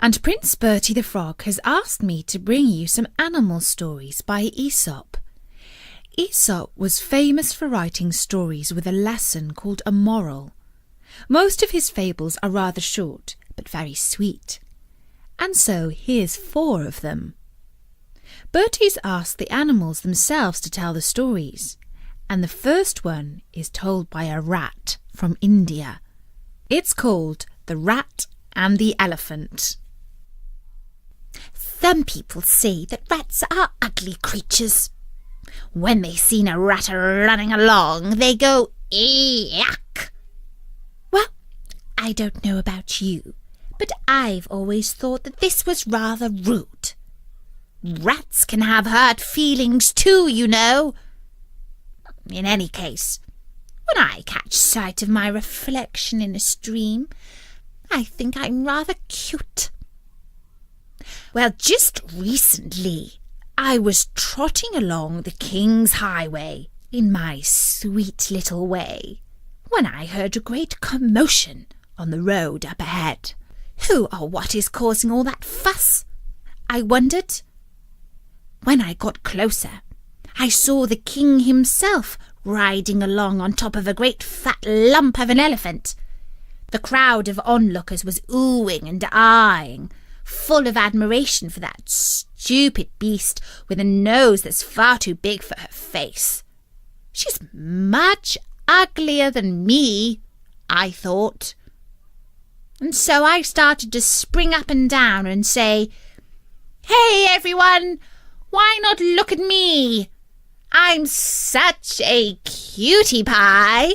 and Prince Bertie the Frog has asked me to bring you some animal stories by Aesop. Aesop was famous for writing stories with a lesson called a moral. Most of his fables are rather short, but very sweet. And so here's 4 of them. Bertie's asked the animals themselves to tell the stories, and the first one is told by a rat from India. It's called The Rat and the Elephant. Some people say that rats are ugly creatures. When they see a rat running along, they go, "Yuck!" Well, I don't know about you, but I've always thought that this was rather rude. Rats can have hurt feelings too, you know. In any case, when I catch sight of my reflection in a stream, I think I'm rather cute. Well, just recently, I was trotting along the King's Highway in my sweet little way when I heard a great commotion on the road up ahead. Who or what is causing all that fuss? I wondered. When I got closer, I saw the king himself riding along on top of a great fat lump of an elephant. The crowd of onlookers was oohing and aahing, full of admiration for that stupid beast with a nose that's far too big for her face. She's much uglier than me, I thought. And so I started to spring up and down and say, "Hey, everyone! Why not look at me? I'm such a cutie pie.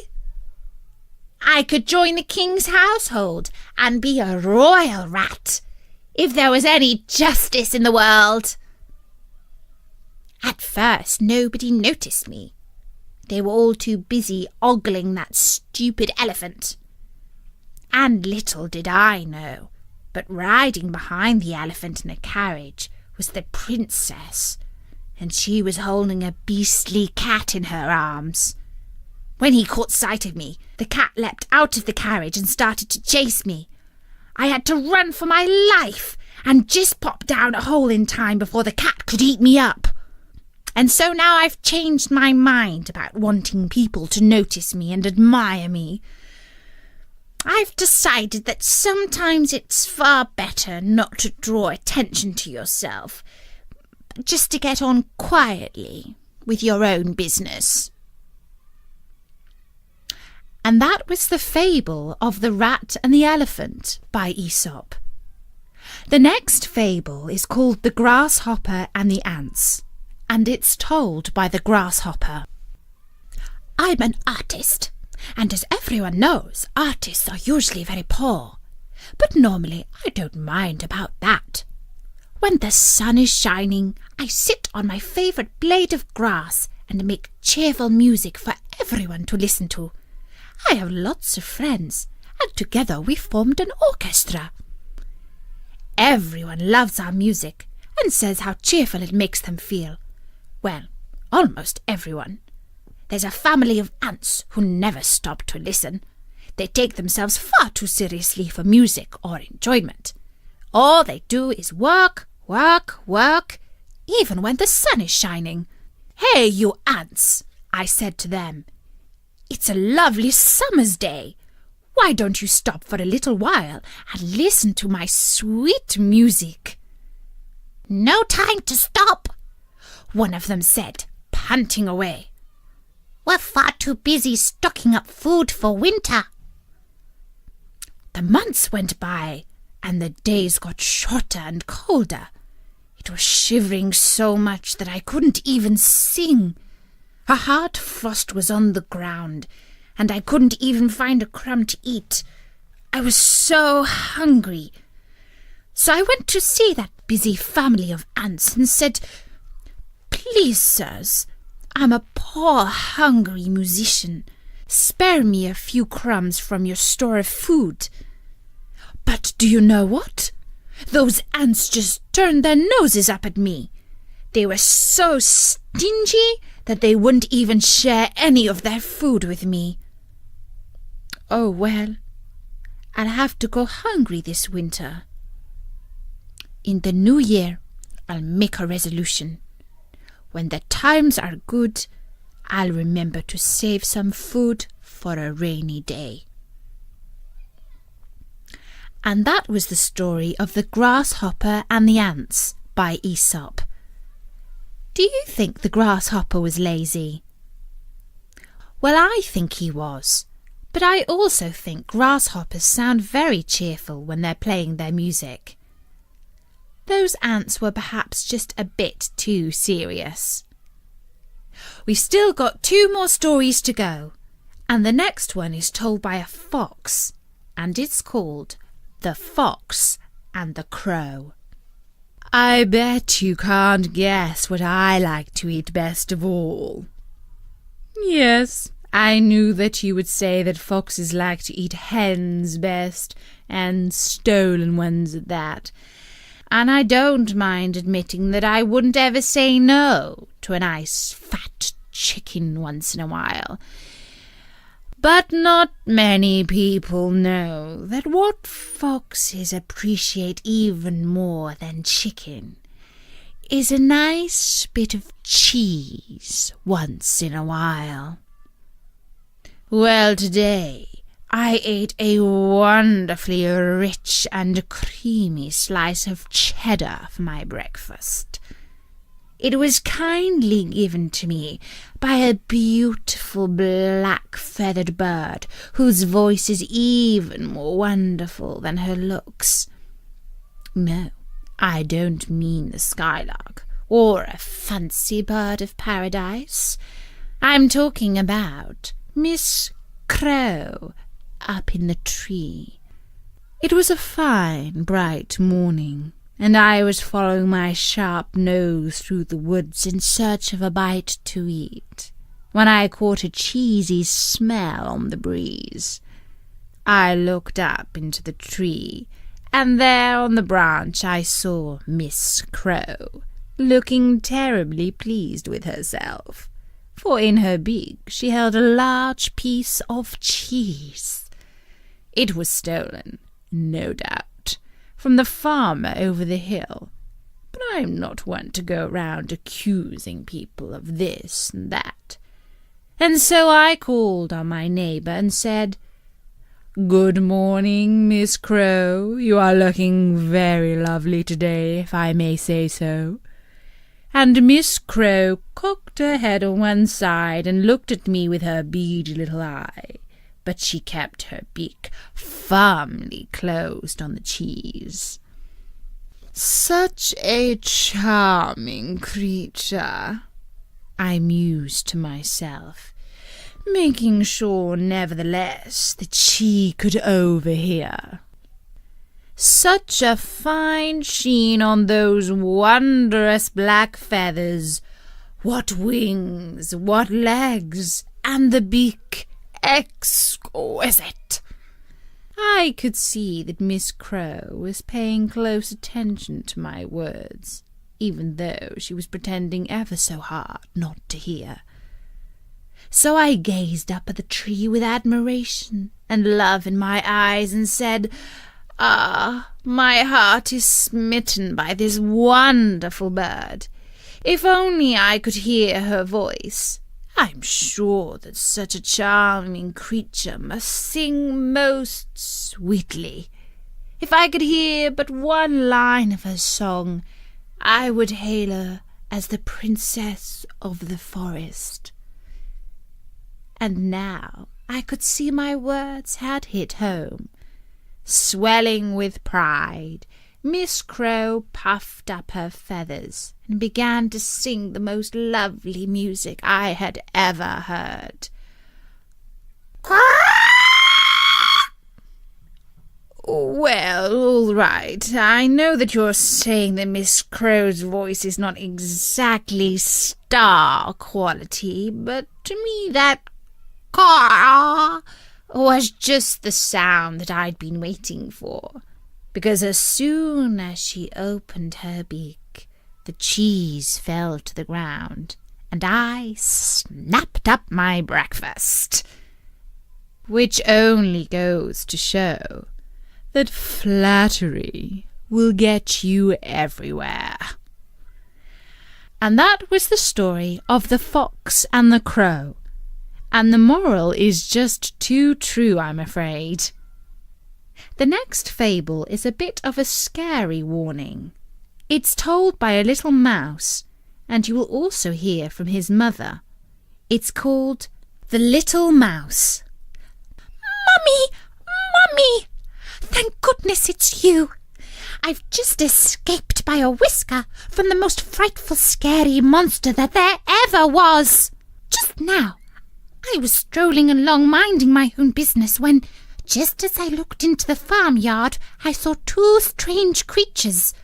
I could join the king's household and be a royal rat if there was any justice in the world." At first, nobody noticed me. They were all too busy ogling that stupid elephant. And little did I know, but riding behind the elephant in a carriage was the princess, and she was holding a beastly cat in her arms. When he caught sight of me, the cat leapt out of the carriage and started to chase me. I had to run for my life and just pop down a hole in time before the cat could eat me up. And so now I've changed my mind about wanting people to notice me and admire me. I've decided that sometimes it's far better not to draw attention to yourself, just to get on quietly with your own business. And that was the fable of the rat and the elephant by Aesop. The next fable is called The Grasshopper and the Ants, and it's told by the grasshopper. I'm an artist, and as everyone knows, artists are usually very poor. But normally I don't mind about that. When the sun is shining, I sit on my favourite blade of grass and make cheerful music for everyone to listen to. I have lots of friends, and together we formed an orchestra. Everyone loves our music and says how cheerful it makes them feel. Well, almost everyone. There's a family of ants who never stop to listen. They take themselves far too seriously for music or enjoyment. All they do is work, work, work, even when the sun is shining. "Hey, you ants," I said to them. "It's a lovely summer's day. Why don't you stop for a little while and listen to my sweet music?" "No time to stop," one of them said, panting away. "We're far too busy stocking up food for winter." The months went by, and the days got shorter and colder. It was shivering so much that I couldn't even sing. A hard frost was on the ground, and I couldn't even find a crumb to eat. I was so hungry. So I went to see that busy family of ants and said, "Please, sirs, I'm a poor, hungry musician. Spare me a few crumbs from your store of food." But do you know what? Those ants just turned their noses up at me. They were so stingy that they wouldn't even share any of their food with me. Oh, well, I'll have to go hungry this winter. In the new year, I'll make a resolution. When the times are good, I'll remember to save some food for a rainy day." And that was the story of the grasshopper and the ants by Aesop. Do you think the grasshopper was lazy? Well, I think he was, but I also think grasshoppers sound very cheerful when they're playing their music. Those ants were perhaps just a bit too serious. We've still got 2 more stories to go, and the next one is told by a fox, and it's called The Fox and the Crow. I bet you can't guess what I like to eat best of all. Yes, I knew that you would say that foxes like to eat hens best, and stolen ones at that. And I don't mind admitting that I wouldn't ever say no to a nice fat chicken once in a while. But not many people know that what foxes appreciate even more than chicken is a nice bit of cheese once in a while. Well, today I ate a wonderfully rich and creamy slice of cheddar for my breakfast. It was kindly given to me by a beautiful black-feathered bird whose voice is even more wonderful than her looks. No, I don't mean the skylark or a fancy bird of paradise. I'm talking about Miss Crow up in the tree. It was a fine, bright morning, and I was following my sharp nose through the woods in search of a bite to eat, when I caught a cheesy smell on the breeze. I looked up into the tree, and there on the branch I saw Miss Crow, looking terribly pleased with herself, for in her beak she held a large piece of cheese. It was stolen, no doubt, from the farmer over the hill, but I'm not one to go round accusing people of this and that. And so I called on my neighbour and said, "Good morning, Miss Crow. You are looking very lovely today, if I may say so." And Miss Crow cocked her head on one side and looked at me with her beady little eye, but she kept her beak firmly closed on the cheese. "Such a charming creature," I mused to myself, making sure nevertheless that she could overhear. Such a fine sheen on those wondrous black feathers. What wings, what legs, and the beak, exquisite. I could see that Miss Crow was paying close attention to my words, even though she was pretending ever so hard not to hear. So I gazed up at the tree with admiration and love in my eyes and said, "Ah, my heart is smitten by this wonderful bird. If only I could hear her voice. I'm sure that such a charming creature must sing most sweetly. If I could hear but one line of her song, I would hail her as the princess of the forest." And now I could see my words had hit home. Swelling with pride, Miss Crow puffed up her feathers and began to sing the most lovely music I had ever heard. "Well, all right. I know that you're saying that Miss Crow's voice is not exactly star quality, but to me that caw was just the sound that I'd been waiting for, because as soon as she opened her beak, the cheese fell to the ground, and I snapped up my breakfast. Which only goes to show that flattery will get you everywhere. And that was the story of the fox and the crow. And the moral is just too true, I'm afraid. The next fable is a bit of a scary warning. It's told by a little mouse, and you will also hear from his mother. It's called The Little Mouse. Mummy! Mummy! Thank goodness it's you. I've just escaped by a whisker from the most frightful, scary monster that there ever was. Just now, I was strolling along minding my own business when, just as I looked into the farmyard, I saw two strange creatures.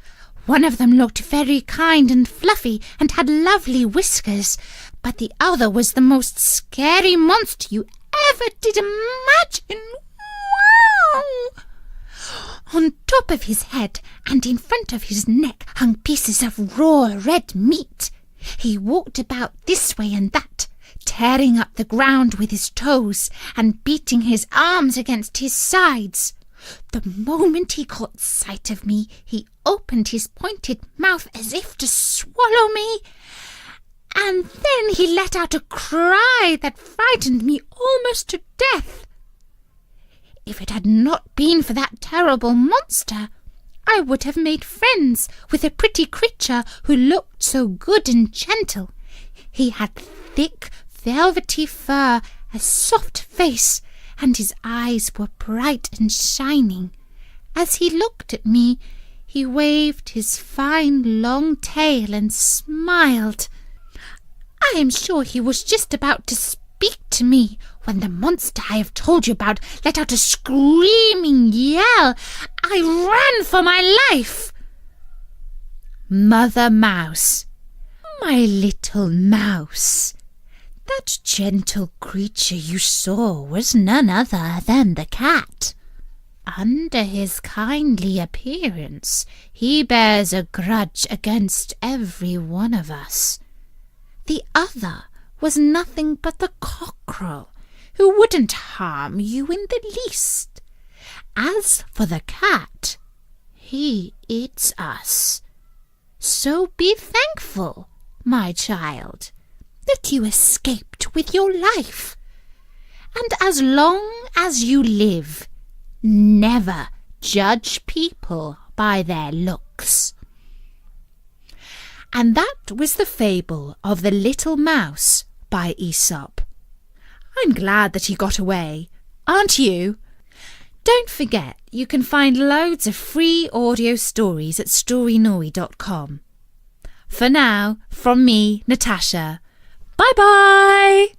One of them looked very kind and fluffy and had lovely whiskers, but the other was the most scary monster you ever did imagine. Wow! On top of his head and in front of his neck hung pieces of raw red meat. He walked about this way and that, tearing up the ground with his toes and beating his arms against his sides. The moment he caught sight of me, he opened his pointed mouth as if to swallow me, and then he let out a cry that frightened me almost to death. If it had not been for that terrible monster, I would have made friends with a pretty creature who looked so good and gentle. He had thick, velvety fur, a soft face, and his eyes were bright and shining. As he looked at me, he waved his fine long tail and smiled. I am sure he was just about to speak to me when the monster I have told you about let out a screaming yell. I ran for my life. Mother Mouse, my little mouse, that gentle creature you saw was none other than the cat. Under his kindly appearance, he bears a grudge against every one of us. The other was nothing but the cockerel, who wouldn't harm you in the least. As for the cat, he eats us. So be thankful, my child, that you escaped with your life. And as long as you live, never judge people by their looks. And that was the fable of the Little Mouse by Aesop. I'm glad that he got away, aren't you? Don't forget, you can find loads of free audio stories at storynori.com. For now, from me, Natasha, bye-bye!